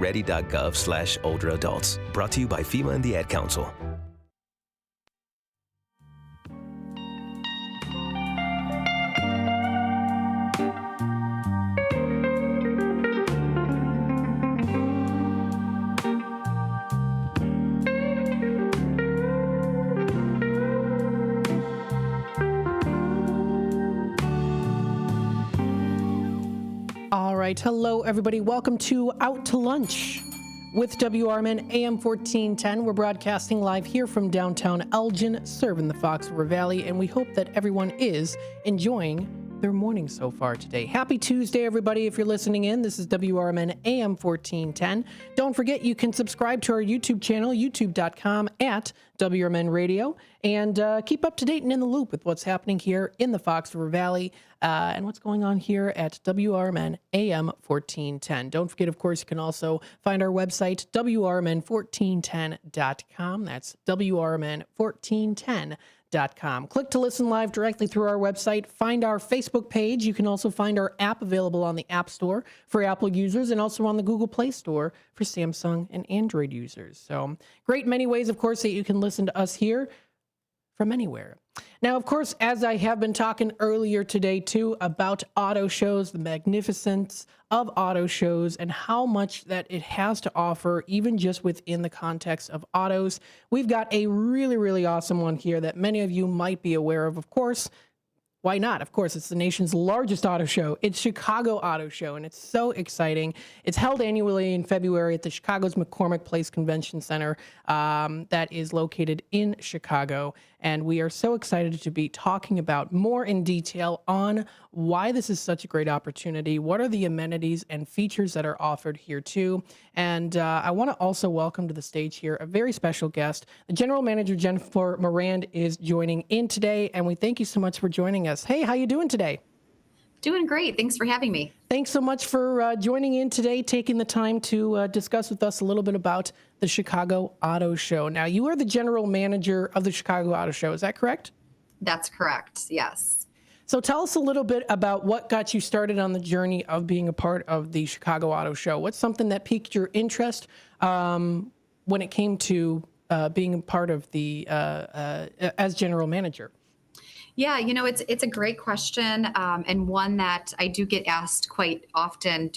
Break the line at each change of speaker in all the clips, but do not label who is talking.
ready.gov/older adults. Brought to you by FEMA and the Ad Council.
All right. Hello, everybody. Welcome to Out to Lunch with WRMN AM 1410. We're broadcasting live here from downtown Elgin, serving the Fox River Valley, and we hope that everyone is enjoying their morning so far today. Happy Tuesday, everybody. If you're listening in, this is WRMN AM 1410. Don't forget, you can subscribe to our YouTube channel, youtube.com/WRMN Radio, and keep up to date and in the loop with what's happening here in the Fox River Valley and what's going on here at WRMN AM 1410. Don't forget, of course, you can also find our website, WRMN1410.com. That's WRMN1410.com. Click to listen live directly through our website. Find our Facebook page. You can also find our app available on the App Store for Apple users and also on the Google Play Store for Samsung and Android users. So great many ways, of course, that you can listen to us here from anywhere. Now, of course, as I have been talking earlier today, too, about auto shows, the magnificence of auto shows and how much that it has to offer, even just within the context of autos. We've got a really, really awesome one here that many of you might be aware of course. Why not? Of course, it's the nation's largest auto show. It's Chicago Auto Show, and it's so exciting. It's held annually in February at the Chicago's McCormick Place Convention Center that is located in Chicago. And we are so excited to be talking about more in detail on why this is such a great opportunity, what are the amenities and features that are offered here too. And I want to also welcome to the stage here a very special guest. The General Manager, Jennifer Morand, is joining in today, and we thank you so much for joining us. Hey, how you doing today?
Doing great. Thanks for having me.
Thanks so much for joining in today, taking the time to discuss with us a little bit about the Chicago Auto Show. Now, you are the general manager of the Chicago Auto Show. Is that correct?
That's correct. Yes.
So tell us a little bit about what got you started on the journey of being a part of the Chicago Auto Show. What's something that piqued your interest when it came to being a part of the as general manager?
Yeah, it's a great question, and one that I do get asked quite often.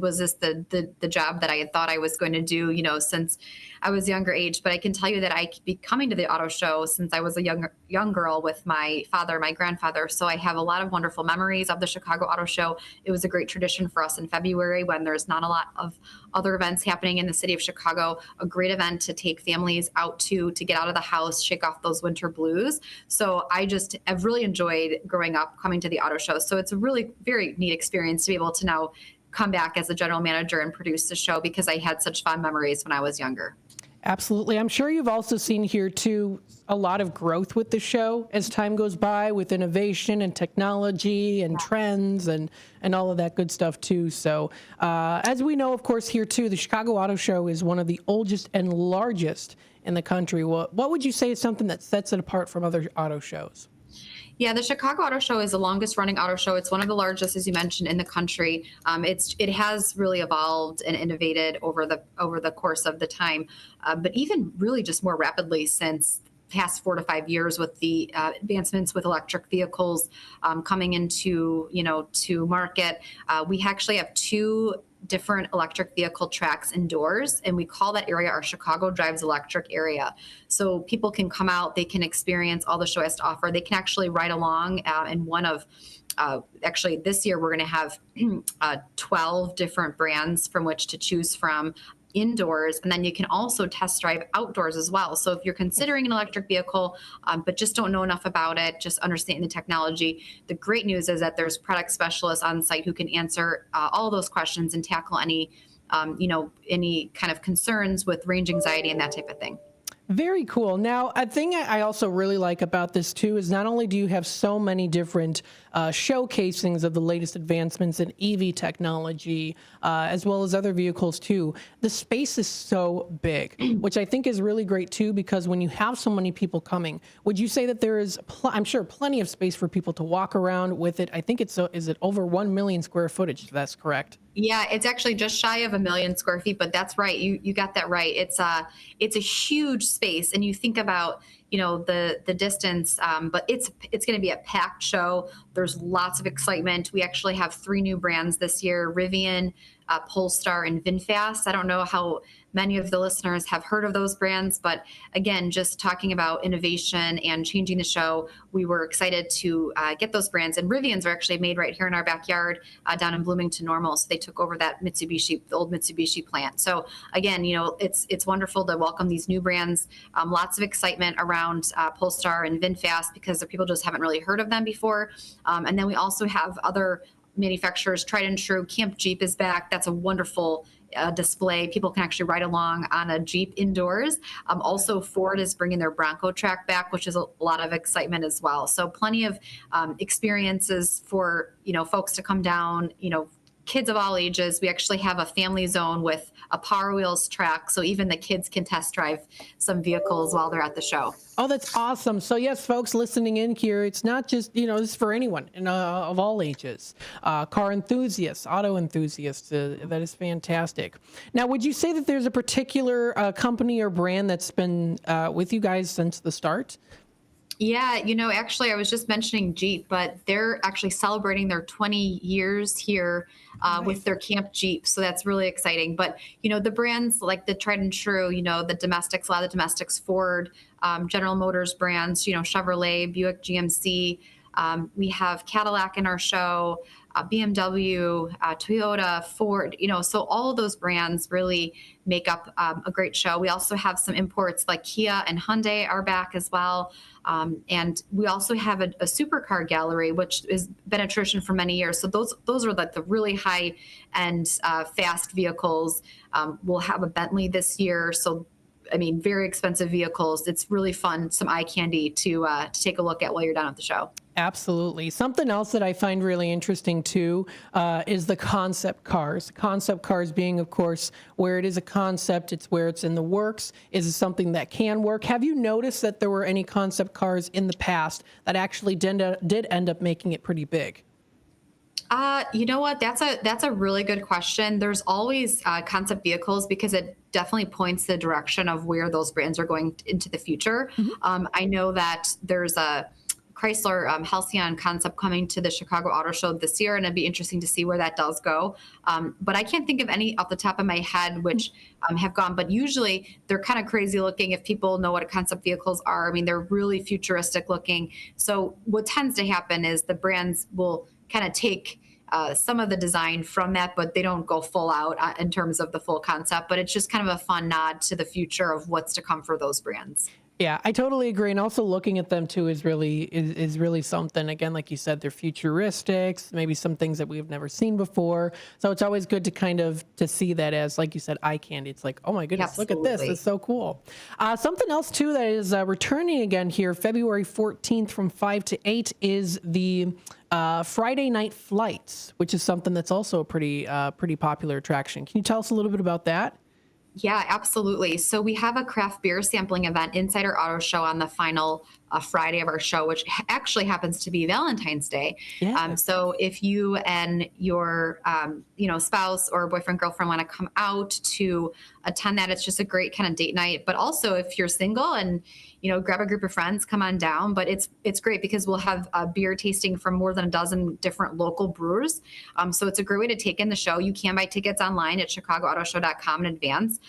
Was this the job that I had thought I was going to do, since I was younger age? But I can tell you that I could be coming to the auto show since I was a young girl with my father, my grandfather. So I have a lot of wonderful memories of the Chicago Auto Show. It was a great tradition for us in February when there's not a lot of other events happening in the city of Chicago. A great event to take families out to get out of the house, shake off those winter blues. So I've really enjoyed growing up coming to the auto show. So it's a really very neat experience to be able to now come back as a general manager and produce the show because I had such fond memories when I was younger.
Absolutely. I'm sure you've also seen here, too, a lot of growth with the show as time goes by with innovation and technology and trends and all of that good stuff, too. So as we know, of course, here, too, the Chicago Auto Show is one of the oldest and largest in the country. What would you say is something that sets it apart from other auto shows?
Yeah, the Chicago Auto Show is the longest running auto show. It's one of the largest, as you mentioned, in the country. It has really evolved and innovated over the course of the time, but even really just more rapidly since past 4 to 5 years with the advancements with electric vehicles coming into to market. We actually have 2 different electric vehicle tracks indoors, and we call that area our Chicago Drives Electric area. So people can come out, they can experience all the show has to offer. They can actually ride along in one of actually this year we're going to have 12 different brands from which to choose from indoors, and then you can also test drive outdoors as well. So if you're considering an electric vehicle but just don't know enough about it, just understanding the technology, the great news is that there's product specialists on site who can answer all those questions and tackle any kind of concerns with range anxiety and that type of thing.
Very cool. Now, a thing I also really like about this, too, is not only do you have so many different showcasings of the latest advancements in EV technology, as well as other vehicles, too, the space is so big, which I think is really great, too, because when you have so many people coming, would you say that there is, I'm sure, plenty of space for people to walk around with it? I think is it over 1 million square footage, if that's correct?
Yeah, it's actually just shy of 1 million square feet, but that's right. You got that right. It's a huge space, and you think about the distance, but it's going to be a packed show. There's lots of excitement. We actually have 3 new brands this year: Rivian, Polestar, and VinFast. I don't know how many of the listeners have heard of those brands, but again, just talking about innovation and changing the show, we were excited to get those brands. And Rivians are actually made right here in our backyard down in Bloomington Normal. So they took over that the old Mitsubishi plant. So again, it's wonderful to welcome these new brands. Lots of excitement around Polestar and VinFast because the people just haven't really heard of them before. And then we also have other manufacturers. Tried and True Camp Jeep is back. That's a wonderful display. People can actually ride along on a Jeep indoors. Also, Ford is bringing their Bronco track back, which is a lot of excitement as well. So plenty of experiences for folks to come down. Kids of all ages. We actually have a family zone with a Power Wheels track, so even the kids can test drive some vehicles while they're at the show.
Oh, that's awesome. So yes, folks listening in here, it's not just, this is for anyone of all ages, car enthusiasts, auto enthusiasts. That is fantastic. Now, would you say that there's a particular company or brand that's been with you guys since the start?
Yeah, actually, I was just mentioning Jeep, but they're actually celebrating their 20 years here with their Camp Jeep. So that's really exciting. But, the brands like the Tried and True, the domestics, a lot of the domestics, Ford, General Motors brands, Chevrolet, Buick, GMC. We have Cadillac in our show, BMW, Toyota, Ford, so all of those brands really make up a great show. We also have some imports like Kia and Hyundai are back as well. And we also have a supercar gallery, which has been a tradition for many years. So those are like the really high end fast vehicles. We'll have a Bentley this year. So very expensive vehicles. It's really fun, some eye candy to take a look at while you're down at the show.
Absolutely. Something else that I find really interesting too is the concept cars. Concept cars being, of course, where it is a concept, it's where it's in the works. Is it something that can work? Have you noticed that there were any concept cars in the past that actually did end up making it pretty big?
You know what? That's a really good question. There's always concept vehicles because it definitely points the direction of where those brands are going into the future. Mm-hmm. I know that there's a Chrysler Halcyon concept coming to the Chicago Auto Show this year, and it'd be interesting to see where that does go. But I can't think of any off the top of my head which have gone, but usually they're kind of crazy looking if people know what concept vehicles are. They're really futuristic looking. So what tends to happen is the brands will kind of take some of the design from that, but they don't go full out in terms of the full concept. But it's just kind of a fun nod to the future of what's to come for those brands.
Yeah, I totally agree. And also looking at them too is really something. Again, like you said, they're futuristics, maybe some things that we've never seen before. So it's always good to see that as, like you said, eye candy. It's like, oh my goodness, Absolutely. Look at this. It's so cool. Something else too that is returning again here, February 14th from 5 to 8 is the Friday Night Flights, which is something that's also a pretty popular attraction. Can you tell us a little bit about that?
Yeah, absolutely. So we have a craft beer sampling event inside our auto show on the final Friday of our show, which actually happens to be Valentine's Day. Yeah. So if you and your spouse or boyfriend, girlfriend want to come out to attend that, it's just a great kind of date night. But also if you're single and grab a group of friends, come on down. But it's great because we'll have a beer tasting from more than a dozen different local brewers. So it's a great way to take in the show. You can buy tickets online at chicagoautoshow.com in advance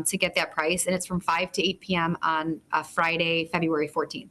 to get that price. And it's from 5 to 8 p.m. on Friday, February 14th.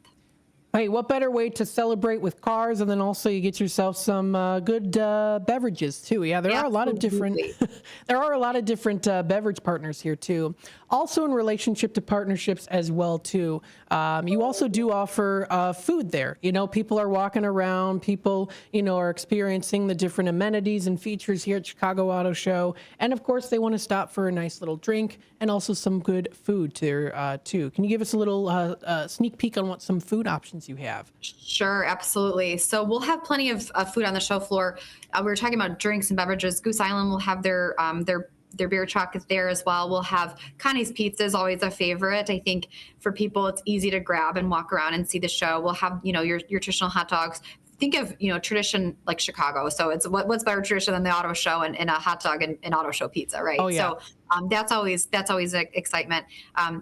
Hey, what better way to celebrate with cars, and then also you get yourself some good beverages too. Yeah, there are a lot of different beverage partners here too. Also in relationship to partnerships as well too. You also do offer food there. People are walking around. People are experiencing the different amenities and features here at Chicago Auto Show, and of course they want to stop for a nice little drink and also some good food there too. Can you give us a little sneak peek on what some food options you have?
Sure, absolutely. So we'll have plenty of food on the show floor. We were talking about drinks and beverages. Goose Island will have their beer truck there as well. We'll have Connie's Pizza is always a favorite. I think for people, it's easy to grab and walk around and see the show. We'll have, your traditional hot dogs, think of, tradition like Chicago. So it's what's better tradition than the auto show and a hot dog and auto show pizza, right?
Oh, yeah.
So that's always excitement.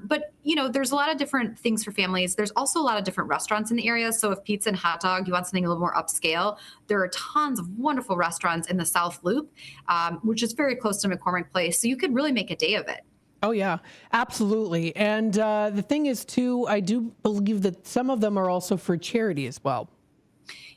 But there's a lot of different things for families. There's also a lot of different restaurants in the area. So if pizza and hot dog, you want something a little more upscale, there are tons of wonderful restaurants in the South Loop, which is very close to McCormick Place. So you could really make a day of it.
Oh, yeah, absolutely. And the thing is, too, I do believe that some of them are also for charity as well.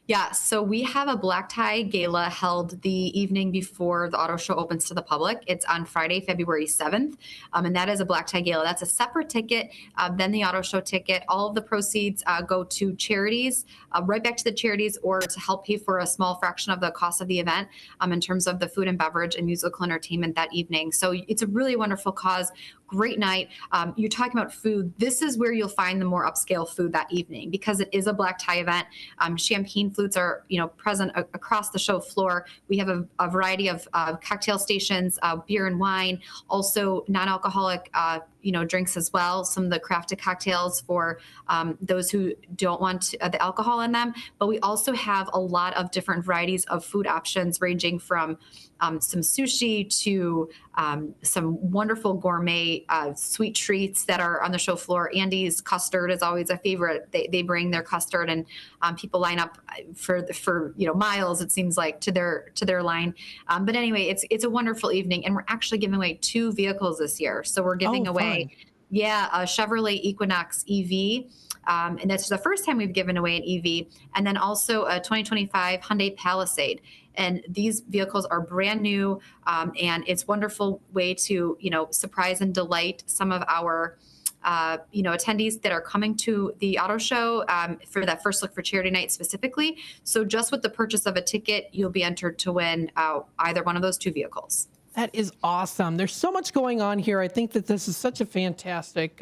Yeah, so we have a black tie gala held the evening before the auto show opens to the public. It's on Friday, February 7th, and that is a black tie gala. That's a separate ticket than the auto show ticket. All of the proceeds go to charities, right back to the charities, or to help pay for a small fraction of the cost of the event in terms of the food and beverage and musical entertainment that evening. So it's a really wonderful cause. Great night. You're talking about food. This is where you'll find the more upscale food that evening because it is a black tie event. Champagne flutes are, present across the show floor. We have a variety of cocktail stations, beer and wine, also non-alcoholic, drinks as well. Some of the crafted cocktails for those who don't want the alcohol in them. But we also have a lot of different varieties of food options, ranging from some sushi to some wonderful gourmet sweet treats that are on the show floor. Andy's custard is always a favorite. They bring their custard, and people line up for miles, it seems like, to their line. But anyway, it's a wonderful evening, and we're actually giving away 2 vehicles this year. So we're giving away, a Chevrolet Equinox EV. And that's the first time we've given away an EV, and then also a 2025 Hyundai Palisade. And these vehicles are brand new, and it's a wonderful way to, surprise and delight some of our, attendees that are coming to the auto show for that first look for charity night specifically. So just with the purchase of a ticket, you'll be entered to win either one of those 2 vehicles.
That is awesome. There's so much going on here. I think that this is such a fantastic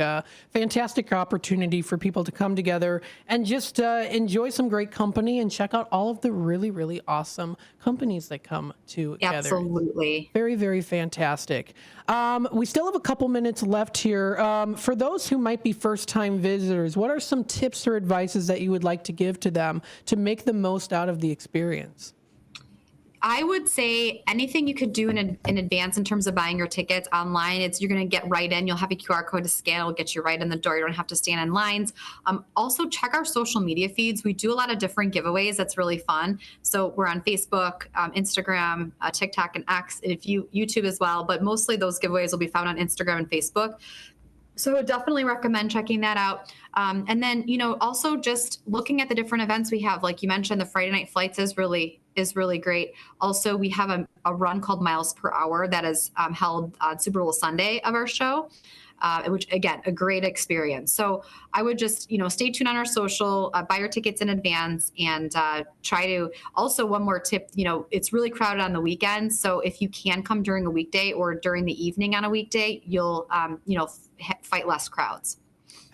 opportunity for people to come together and just enjoy some great company and check out all of the really, really awesome companies that come together.
Absolutely.
Very, very fantastic. We still have a couple minutes left here. For those who might be first-time visitors, what are some tips or advices that you would like to give to them to make the most out of the experience?
I would say anything you could do in advance in terms of buying your tickets online. You're going to get right in. You'll have a QR code to scan. It'll get you right in the door. You don't have to stand in lines. Also, check our social media feeds. We do a lot of different giveaways. That's really fun. So we're on Facebook, Instagram, TikTok, and X, and YouTube as well. But mostly those giveaways will be found on Instagram and Facebook. So I would definitely recommend checking that out. And then, also just looking at the different events we have. Like you mentioned, the Friday Night Flights is really great. Also, we have a run called Miles Per Hour that is held on Super Bowl Sunday of our show, which, again, a great experience. So I would just, stay tuned on our social, buy your tickets in advance, and try to, also one more tip, it's really crowded on the weekends. So if you can come during a weekday or during the evening on a weekday, you'll, fight less crowds.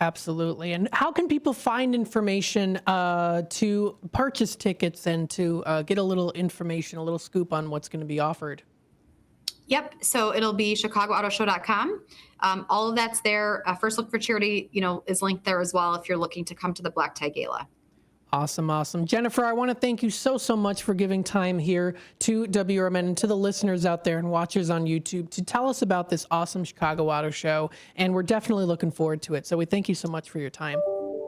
Absolutely. And how can people find information to purchase tickets and to get a little information, a little scoop on what's going to be offered?
Yep. So it'll be chicagoautoshow.com. All of that's there. First Look for Charity, is linked there as well if you're looking to come to the Black Tie Gala.
Awesome. Awesome. Jennifer, I want to thank you so much for giving time here to WRMN and to the listeners out there and watchers on YouTube to tell us about this awesome Chicago Auto Show. And we're definitely looking forward to it. So we thank you so much for your time.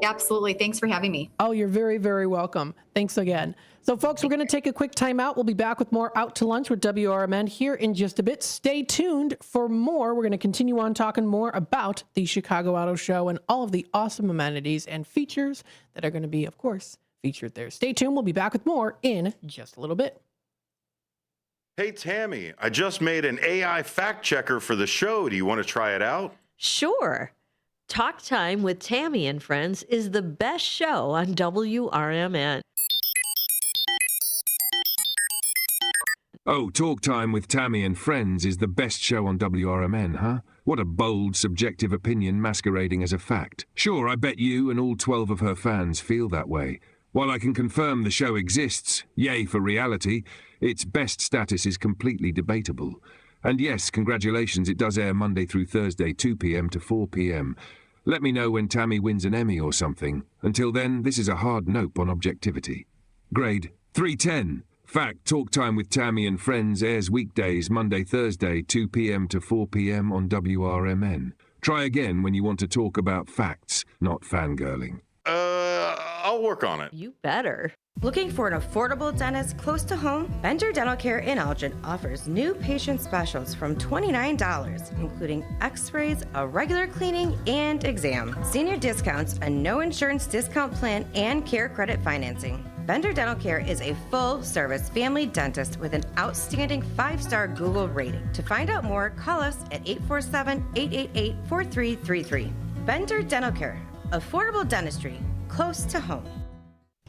Absolutely. Thanks for having me.
Oh, you're very, very welcome. Thanks again. So, folks, we're going to take a quick time out. We'll be back with more Out to Lunch with WRMN here in just a bit. Stay tuned for more. We're going to continue on talking more about the Chicago Auto Show and all of the awesome amenities and features that are going to be, of course, featured there. Stay tuned. We'll be back with more in just a little bit.
Hey, Tammy, I just made an AI fact checker for the show. Do you want to try it out?
Sure. Talk Time with Tammy and Friends is the best show on WRMN.
Oh, Talk Time with Tammy and Friends is the best show on WRMN, huh? What a bold, subjective opinion masquerading as a fact. Sure, I bet you and all 12 of her fans feel that way. While I can confirm the show exists, yay for reality, its best status is completely debatable. And yes, congratulations, it does air Monday through Thursday, 2 p.m. to 4 p.m. Let me know when Tammy wins an Emmy or something. Until then, this is a hard nope on objectivity. Grade 310. Fact Talk Time with Tammy and Friends airs weekdays, Monday, Thursday, 2 p.m. to 4 p.m. on WRMN. Try again when you want to talk about facts, not fangirling.
I'll work on it.
You better.
Looking for an affordable dentist close to home? Bender Dental Care in Elgin offers new patient specials from $29, including x-rays, a regular cleaning, and exam. Senior discounts, a no insurance discount plan, and care credit financing. Bender Dental Care is a full-service family dentist with an outstanding 5-star Google rating. To find out more, call us at 847-888-4333. Bender Dental Care, affordable dentistry, close to home.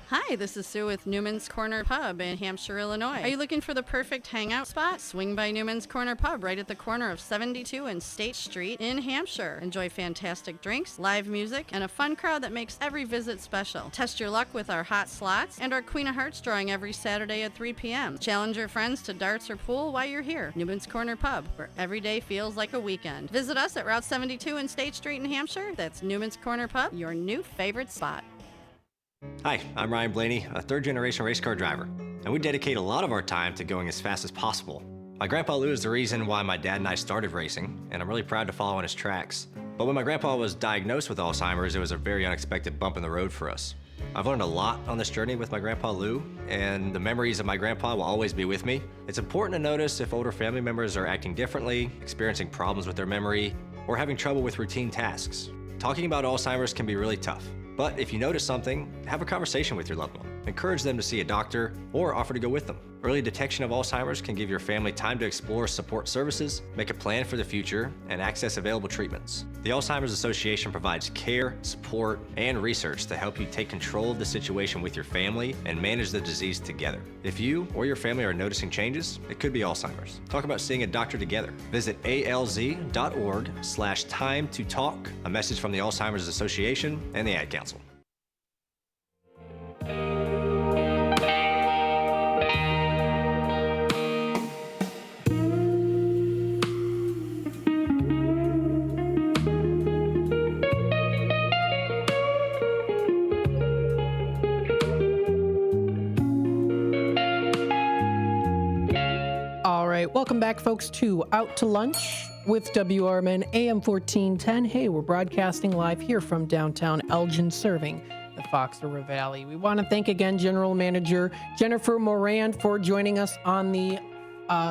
Hi, this is Sue with Newman's Corner Pub in Hampshire, Illinois. Are you looking for the perfect hangout spot? Swing by Newman's Corner Pub right at the corner of 72 and State Street in Hampshire. Enjoy fantastic drinks, live music, and a fun crowd that makes every visit special. Test your luck with our hot slots and our Queen of Hearts drawing every Saturday at 3 p.m. Challenge your friends to darts or pool while you're here. Newman's Corner Pub, where every day feels like a weekend. Visit us at Route 72 and State Street in Hampshire. That's Newman's Corner Pub, your new favorite spot.
Hi, I'm Ryan Blaney, a third-generation race car driver, and we dedicate a lot of our time to going as fast as possible. My grandpa Lou is the reason why my dad and I started racing, and I'm really proud to follow in his tracks. But when my grandpa was diagnosed with Alzheimer's, it was a very unexpected bump in the road for us. I've learned a lot on this journey with my grandpa Lou, and the memories of my grandpa will always be with me. It's important to notice if older family members are acting differently, experiencing problems with their memory, or having trouble with routine tasks. Talking about Alzheimer's can be really tough. But if you notice something, have a conversation with your loved one. Encourage them to see a doctor or offer to go with them. Early detection of Alzheimer's can give your family time to explore support services, make a plan for the future, and access available treatments. The Alzheimer's Association provides care, support, and research to help you take control of the situation with your family and manage the disease together. If you or your family are noticing changes, it could be Alzheimer's. Talk about seeing a doctor together. Visit alz.org/time-to-talk. A message from the Alzheimer's Association and the Ad Council.
Welcome back, folks, to Out to Lunch with WRMN AM 1410. Hey, we're broadcasting live here from downtown Elgin, serving the Fox River Valley. We want to thank again General Manager Jennifer Moran for joining us on the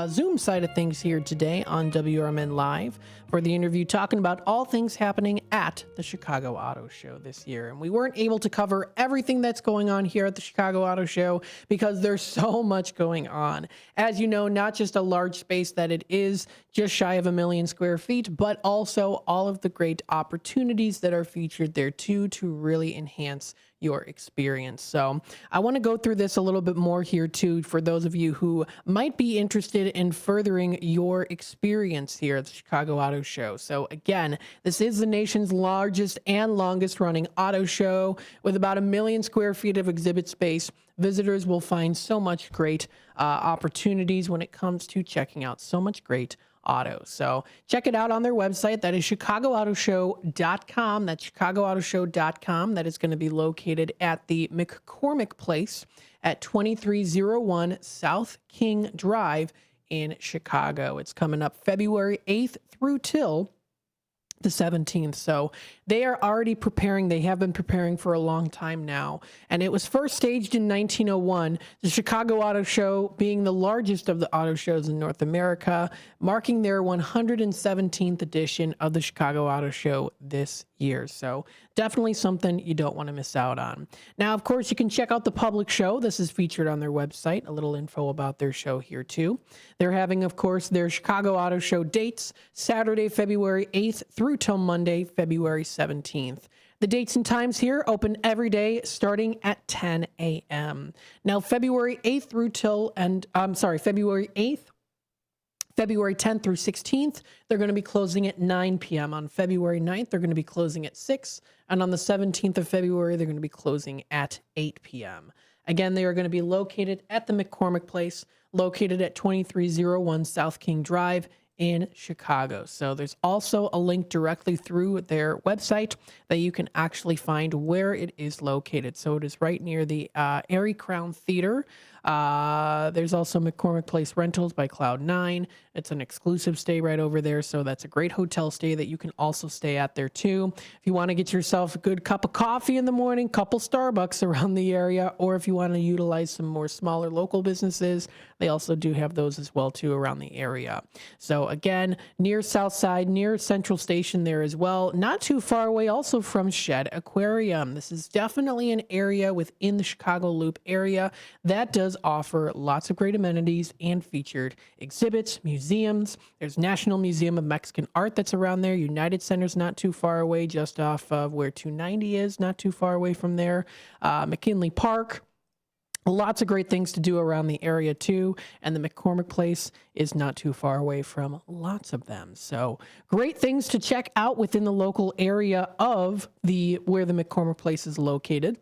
Zoom side of things here today on WRMN Live for the interview, talking about all things happening at the Chicago Auto Show this year. And we weren't able to cover everything that's going on here at the Chicago Auto Show because there's so much going on. As you know, not just a large space that it is, just shy of 1 million square feet, but also all of the great opportunities that are featured there too to really enhance your experience. So I want to go through this a little bit more here too for those of you who might be interested in furthering your experience here at the Chicago Auto Show. So again, this is the nation's largest and longest running auto show with about 1 million square feet of exhibit space. Visitors will find so much great opportunities when it comes to checking out so much great auto. So check it out on their website. That is ChicagoAutoShow.com. That's ChicagoAutoShow.com. That is going to be located at the McCormick Place at 2301 South King Drive in Chicago. It's coming up February 8th through till the 17th. So they are already preparing. They have been preparing for a long time now. And it was first staged in 1901, the Chicago Auto Show being the largest of the auto shows in North America, marking their 117th edition of the Chicago Auto Show this year. So definitely something you don't want to miss out on. Now, of course, you can check out the public show. This is featured on their website. A little info about their show here too. They're having, of course, their Chicago Auto Show dates, Saturday, February 8th through till Monday, February 17th. The dates and times here open every day starting at 10 a.m. Now, February 8th through till, February 8th, February 10th through 16th, they're going to be closing at 9 p.m. On February 9th, they're going to be closing at 6. And on the 17th of February, they're going to be closing at 8 p.m. Again, they are going to be located at the McCormick Place, located at 2301 South King Drive in Chicago. So there's also a link directly through their website that you can actually find where it is located. So it is right near the Airy Crown Theater. There's also McCormick Place Rentals by Cloud9. It's an exclusive stay right over there, so that's a great hotel stay that you can also stay at there too. If you want to get yourself a good cup of coffee in the morning, couple Starbucks around the area, or if you want to utilize some more smaller local businesses, they also do have those as well too around the area. So again, near South Side, near Central Station there as well, not too far away also from Shed Aquarium. This is definitely an area within the Chicago Loop area that does offer lots of great amenities and featured exhibits, museums. There's National Museum of Mexican Art that's around there. United Center's not too far away, just off of where 290 is, not too far away from there. McKinley Park. Lots of great things to do around the area too, and the McCormick Place is not too far away from lots of them. So great things to check out within the local area of where the McCormick Place is located.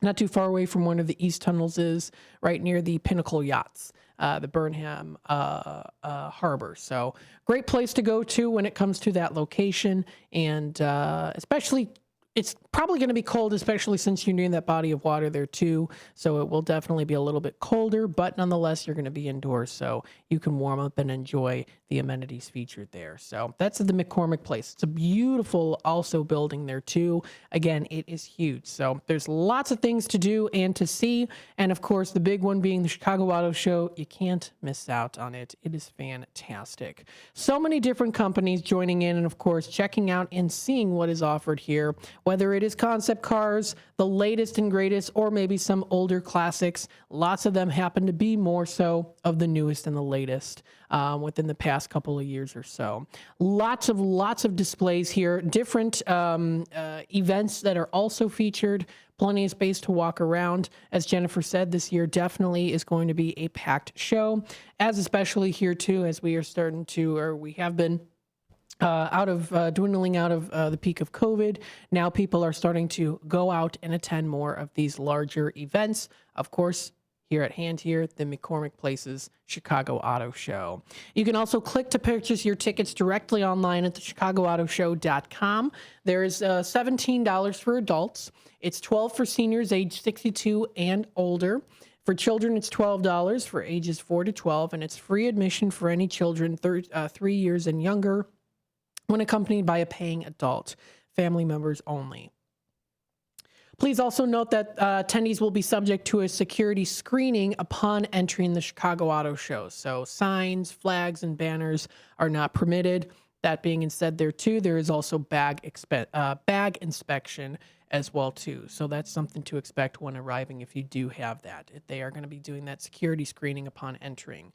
Not too far away from one of the East Tunnels is, right near the Pinnacle Yachts, the Burnham Harbor. So great place to go to when it comes to that location, and especially it's probably going to be cold, especially since you're near that body of water there too. So it will definitely be a little bit colder, but nonetheless, you're going to be indoors, so you can warm up and enjoy the amenities featured there. So that's the McCormick Place. It's a beautiful also building there too. Again, it is huge. So there's lots of things to do and to see. And of course, the big one being the Chicago Auto Show. You can't miss out on it. It is fantastic. So many different companies joining in and of course, checking out and seeing what is offered here, whether it is concept cars, the latest and greatest, or maybe some older classics. Lots of them happen to be more so of the newest and the latest within the past couple of years or so. Lots of displays here, different events that are also featured, plenty of space to walk around. As Jennifer said, this year definitely is going to be a packed show, as especially here too, as we are starting to, or we have been dwindling out of the peak of COVID. Now people are starting to go out and attend more of these larger events. Of course, here at hand here, the McCormick Place's Chicago Auto Show. You can also click to purchase your tickets directly online at the ChicagoAutoShow.com. There is $17 for adults. It's $12 for seniors age 62 and older. For children, it's $12 for ages 4 to 12, and it's free admission for any children 3 years and younger when accompanied by a paying adult. Family members only. Please also note that attendees will be subject to a security screening upon entering the Chicago Auto Show. So signs, flags, and banners are not permitted. That being said there too, there is also bag inspection as well too. So that's something to expect when arriving if you do have that. They are going to be doing that security screening upon entering.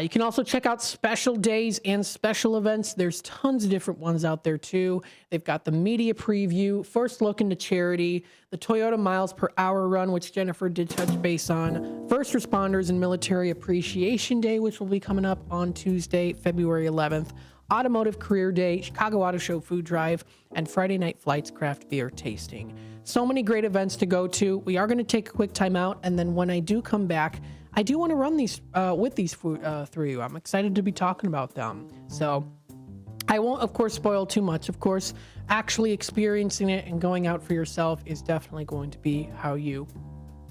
You can also check out special days and special events. There's tons of different ones out there too. They've got the media preview, first look into charity, the Toyota Miles Per Hour run, which Jennifer did touch base on, First Responders and Military Appreciation Day, which will be coming up on Tuesday, February 11th, Automotive Career Day, Chicago Auto Show Food Drive, and Friday Night Flights Craft Beer Tasting. So many great events to go to. We are going to take a quick time out, and then when I do come back, I do want to run these with these through you. I'm excited to be talking about them. So I won't, of course, spoil too much. Of course, actually experiencing it and going out for yourself is definitely going to be how you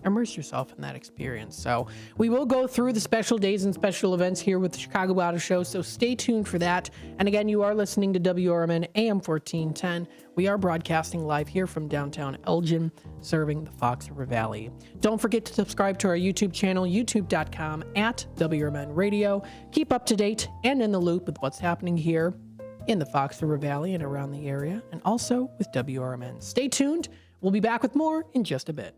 immerse yourself in that experience. So we will go through the special days and special events here with the Chicago Auto Show, so stay tuned for that. And again, you are listening to WRMN AM 1410. We are broadcasting live here from downtown Elgin, serving the Fox River Valley. Don't forget to subscribe to our YouTube channel, youtube.com/WRMN Radio. Keep up to date and in the loop with what's happening here in the Fox River Valley and around the area, and also with WRMN. Stay tuned. We'll be back with more in just a bit.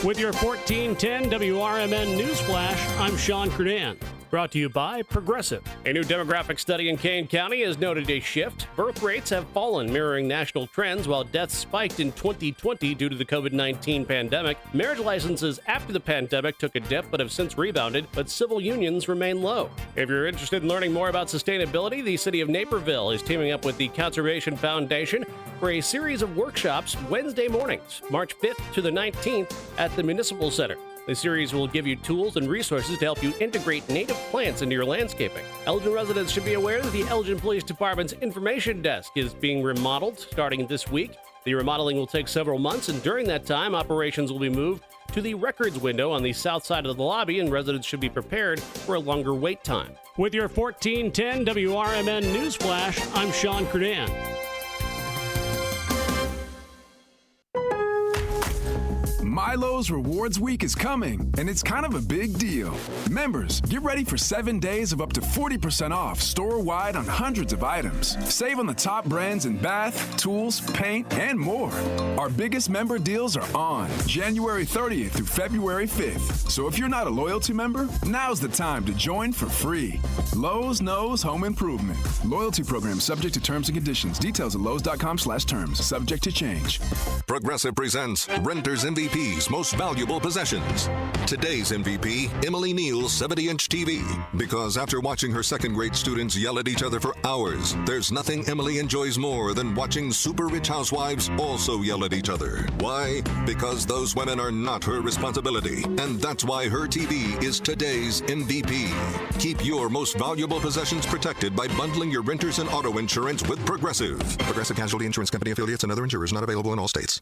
With your 1410 WRMN News Flash, I'm Sean Kernan. Brought to you by Progressive. A new demographic study in Kane County has noted a shift. Birth rates have fallen, mirroring national trends, while deaths spiked in 2020 due to the COVID-19 pandemic. Marriage licenses after the pandemic took a dip but have since rebounded, but civil unions remain low. If you're interested in learning more about sustainability, the city of Naperville is teaming up with the Conservation Foundation for a series of workshops Wednesday mornings, March 5th to the 19th at the Municipal Center. The series will give you tools and resources to help you integrate native plants into your landscaping. Elgin residents should be aware that the Elgin Police Department's information desk is being remodeled starting this week. The remodeling will take several months, and during that time, operations will be moved to the records window on the south side of the lobby, and residents should be prepared for a longer wait time. With your 1410 WRMN News Flash, I'm Sean Credan.
Milo's Rewards Week is coming, and it's kind of a big deal. Members, get ready for 7 days of up to 40% off store-wide on hundreds of items. Save on the top brands in bath, tools, paint, and more. Our biggest member deals are on January 30th through February 5th. So if you're not a loyalty member, now's the time to join for free. Lowe's knows home improvement. Loyalty program subject to terms and conditions. Details at lowes.com/terms. Subject to change.
Progressive presents Renter's MVP's Most Valuable Possessions. Today's MVP, Emily Neal's 70-inch TV. Because after watching her second-grade students yell at each other for hours, there's nothing Emily enjoys more than watching super-rich housewives also yell at each other. Why? Because those women are not her responsibility. And that's why her TV is today's MVP. Keep your most valuable possessions protected by bundling your renters and auto insurance with Progressive. Progressive Casualty Insurance Company affiliates and other insurers not available in all states.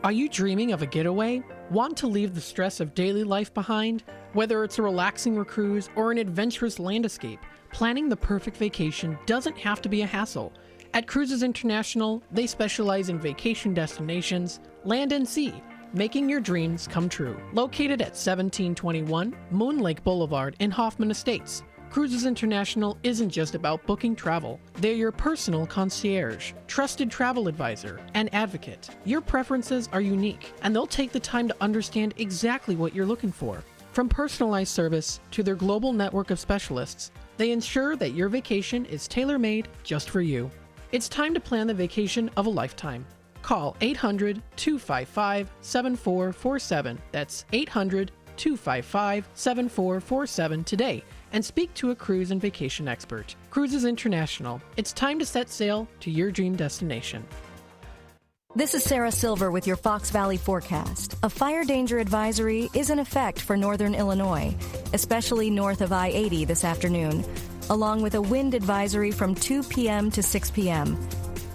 Are you dreaming of a getaway? Want to leave the stress of daily life behind? Whether it's a relaxing cruise or an adventurous land escape, planning the perfect vacation doesn't have to be a hassle. At Cruises International, they specialize in vacation destinations, land and sea, making your dreams come true. Located at 1721 Moon Lake Boulevard in Hoffman Estates, Cruises International isn't just about booking travel. They're your personal concierge, trusted travel advisor, and advocate. Your preferences are unique, and they'll take the time to understand exactly what you're looking for. From personalized service to their global network of specialists, they ensure that your vacation is tailor-made just for you. It's time to plan the vacation of a lifetime. Call 800-255-7447. That's 800-255-7447 today and speak to a cruise and vacation expert. Cruises International. It's time to set sail to your dream destination.
This is Sarah Silver with your Fox Valley forecast. A fire danger advisory is in effect for northern Illinois, especially north of I-80 this afternoon, along with a wind advisory from 2 p.m. to 6 p.m.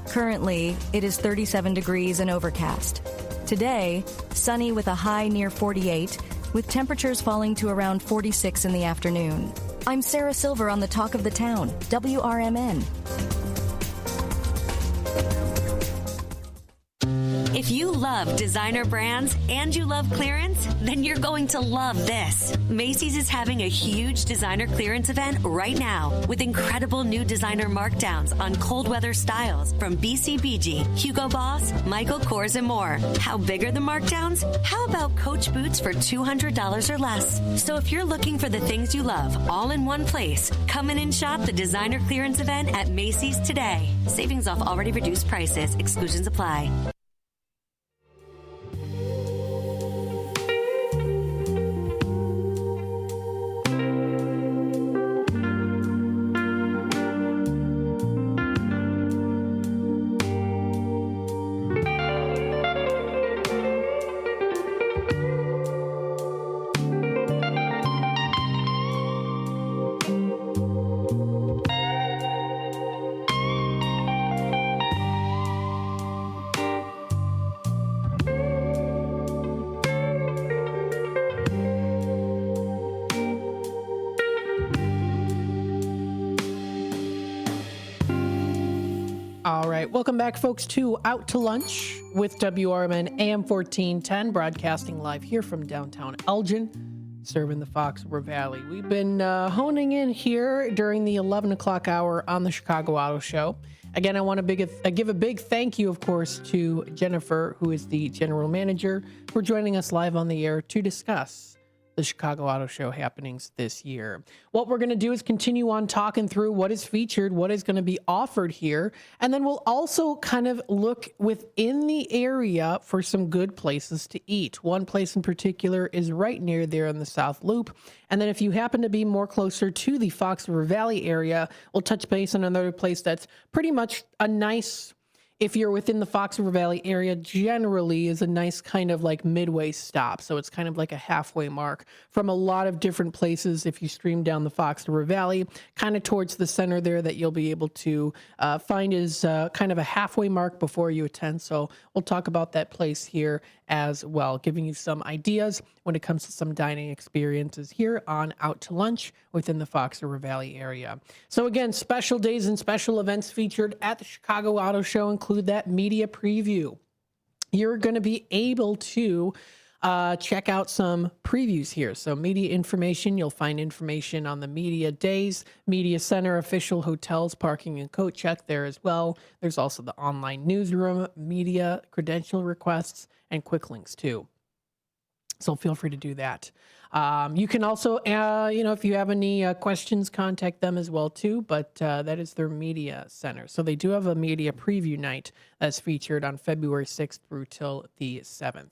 Currently, it is 37 degrees and overcast. Today, sunny with a high near 48, with temperatures falling to around 46 in the afternoon. I'm Sarah Silver on the Talk of the Town, WRMN.
If you love designer brands and you love clearance, then you're going to love this. Macy's is having a huge designer clearance event right now with incredible new designer markdowns on cold weather styles from BCBG, Hugo Boss, Michael Kors, and more. How big are the markdowns? How about Coach boots for $200 or less? So if you're looking for the things you love all in one place, come in and shop the designer clearance event at Macy's today. Savings off already reduced prices. Exclusions apply.
All right, welcome back, folks, to Out to Lunch with WRMN AM 1410, broadcasting live here from downtown Elgin, serving the Fox River Valley. We've been honing in here during the 11 o'clock hour on the Chicago Auto Show. Again, I want to give a big thank you, of course, to Jennifer, who is the general manager, for joining us live on the air to discuss the Chicago Auto Show happenings this year. What we're going to do is continue on talking through what is featured, what is going to be offered here, and then we'll also kind of look within the area for some good places to eat. One place in particular is right near there in the South Loop. And then if you happen to be more closer to the Fox River Valley area, we'll touch base on another place that's pretty much a nice if you're within the Fox River Valley area, generally is a nice kind of like midway stop. So it's kind of like a halfway mark from a lot of different places. If you stream down the Fox River Valley, kind of towards the center there, that you'll be able to find is kind of a halfway mark before you attend. So we'll talk about that place here as well, giving you some ideas when it comes to some dining experiences here on Out to Lunch within the Fox River Valley area. So again, special days and special events featured at the Chicago Auto Show include that media preview. You're going to be able to check out some previews here. So media information, you'll find information on the media days, media center, official hotels, parking and coat check there as well. There's also the online newsroom, media credential requests, and quick links too. So feel free to do that. You can also, if you have any questions, contact them as well too, but that is their media center. So they do have a media preview night that's featured on February 6th through till the 7th.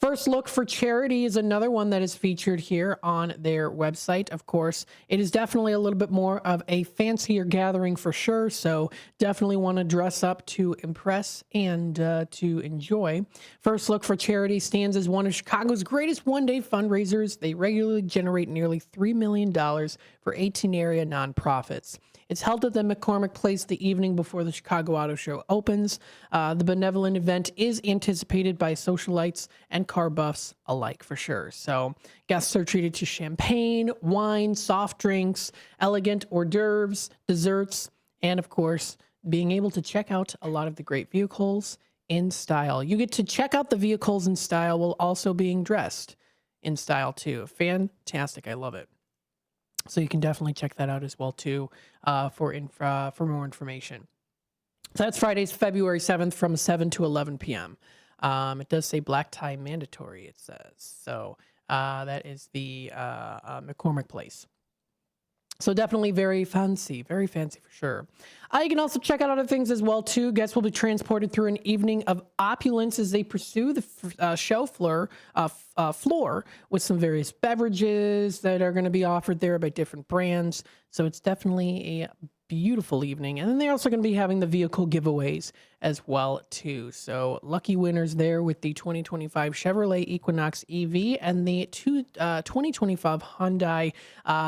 First Look for Charity is another one that is featured here on their website. Of course, it is definitely a little bit more of a fancier gathering for sure, so definitely want to dress up to impress and to enjoy. First Look for Charity stands as one of Chicago's greatest one-day fundraisers. They regularly generate nearly $3 million for 18 area nonprofits. It's held at the McCormick Place the evening before the Chicago Auto Show opens. The benevolent event is anticipated by socialites and car buffs alike for sure. So guests are treated to champagne, wine, soft drinks, elegant hors d'oeuvres, desserts, and of course, being able to check out a lot of the great vehicles in style. You get to check out the vehicles in style while also being dressed in style too. Fantastic. I love it. So you can definitely check that out as well too for more information. So that's Fridays, February 7th from 7 to 11 p.m. It does say black tie mandatory, it says. So that is the McCormick Place. So definitely very fancy for sure. You can also check out other things as well too. Guests will be transported through an evening of opulence as they pursue the show floor with some various beverages that are going to be offered there by different brands. So it's definitely a beautiful evening. And then they're also going to be having the vehicle giveaways as well too. So lucky winners there with the 2025 Chevrolet Equinox EV and the 2025 Hyundai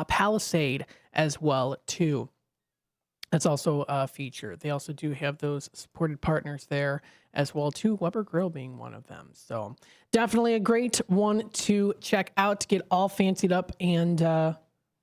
Palisade as well too. That's also a feature. They also do have those supported partners there as well too, Weber Grill being one of them. So definitely a great one to check out to get all fancied up and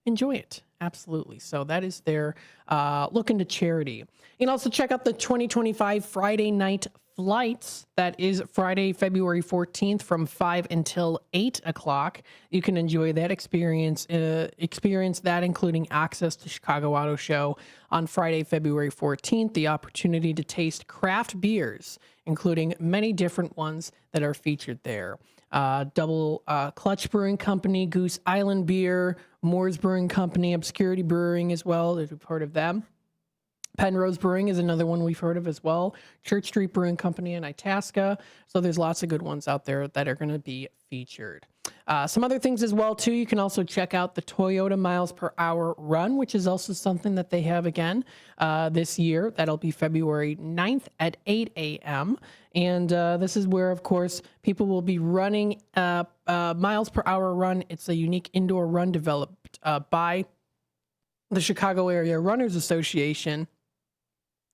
enjoy it. Absolutely. So that is their look into charity. You can also check out the 2025 Friday night flights. That is Friday, February 14th from 5 until 8 o'clock. You can enjoy that experience that including access to Chicago Auto Show on Friday, February 14th, the opportunity to taste craft beers, including many different ones that are featured there. Double Clutch Brewing Company, Goose Island Beer, Moore's Brewing Company, Obscurity Brewing as well, if you've heard of them. Penrose Brewing is another one we've heard of as well. Church Street Brewing Company in Itasca. So there's lots of good ones out there that are going to be featured. Some other things as well, too. You can also check out the Toyota Miles Per Hour Run, which is also something that they have again this year. That'll be February 9th at 8 a.m. And this is where, of course, people will be running Miles Per Hour Run. It's a unique indoor run developed by the Chicago Area Runners Association.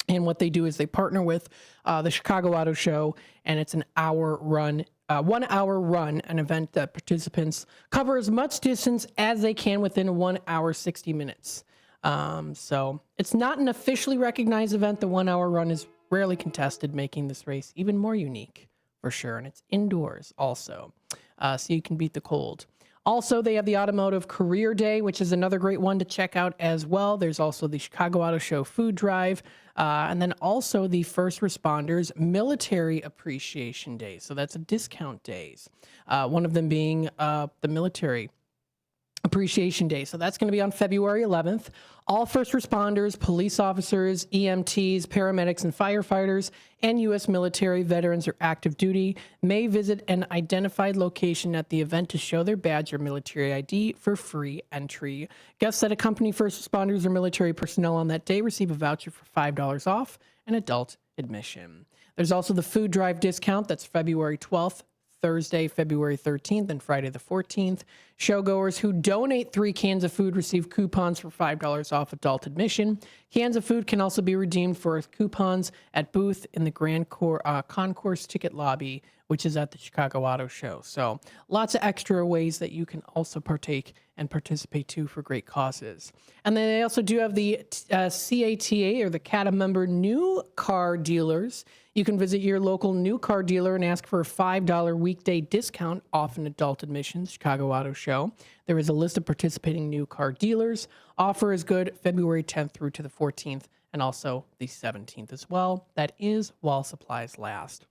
And what they do is they partner with the Chicago Auto Show, and it's an hour run, 1 hour run, an event that participants cover as much distance as they can within 1 hour, 60 minutes. So it's not an officially recognized event. The 1 hour run is rarely contested, making this race even more unique for sure. And it's indoors also, so you can beat the cold. Also, they have the Automotive Career Day, which is another great one to check out as well. There's also the Chicago Auto Show Food Drive, and then also the First Responders Military Appreciation Day. So that's a discount days. One of them being the Military Appreciation Day. So that's going to be on February 11th. All first responders, police officers, EMTs, paramedics, and firefighters, and U.S. military veterans or active duty may visit an identified location at the event to show their badge or military ID for free entry. Guests that accompany first responders or military personnel on that day receive a voucher for $5 off. An adult admission. There's also the food drive discount. That's February 12th, Thursday, February 13th, and Friday the 14th. Showgoers who donate 3 cans of food receive coupons for $5 off adult admission. Cans of food can also be redeemed for coupons at booth in the Grand Concourse ticket lobby, which is at the Chicago Auto Show. So lots of extra ways that you can also partake and participate too for great causes. And then they also do have the CATA, or the CATA member new car dealers. You can visit your local new car dealer and ask for a $5 weekday discount off an adult admissions Chicago Auto Show. There is a list of participating new car dealers. Offer is good February 10th through to the 14th and also the 17th as well. That is while supplies last.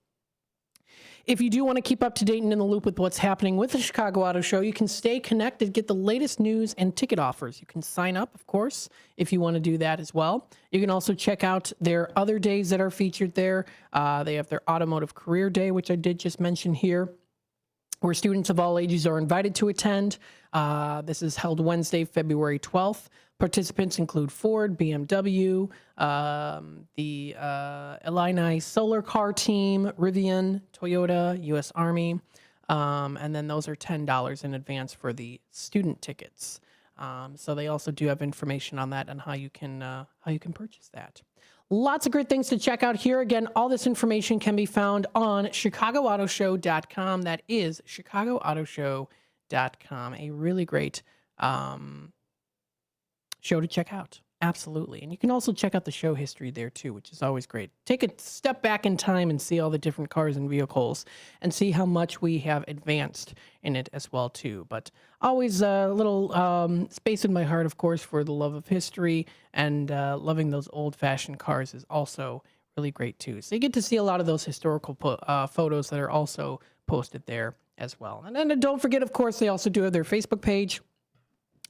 If you do want to keep up to date and in the loop with what's happening with the Chicago Auto Show, you can stay connected, get the latest news and ticket offers. You can sign up, of course, if you want to do that as well. You can also check out their other days that are featured there. They have their Automotive Career Day, which I did just mention here, where students of all ages are invited to attend. This is held Wednesday, February 12th. Participants include Ford, BMW, the Illini Solar Car Team, Rivian, Toyota, U.S. Army, and then those are $10 in advance for the student tickets. So they also do have information on that and how you can purchase that. Lots of great things to check out here. Again, all this information can be found on ChicagoAutoShow.com. That is ChicagoAutoShow.com. A really great show to check out. Absolutely. And you can also check out the show history there too, which is always great. Take a step back in time and see all the different cars and vehicles and see how much we have advanced in it as well too. But always a little space in my heart, of course, for the love of history, and loving those old-fashioned cars is also really great too. So you get to see a lot of those historical photos that are also posted there as well. And then don't forget, of course, they also do have their Facebook page.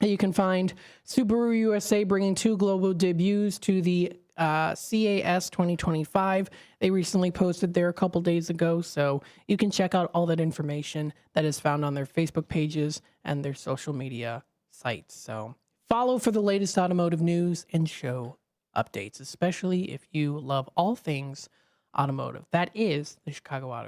You can find Subaru USA bringing 2 global debuts to the CAS 2025. They recently posted there a couple days ago, so you can check out all that information that is found on their Facebook pages and their social media sites. So follow for the latest automotive news and show updates, especially if you love all things automotive. That is the Chicago Auto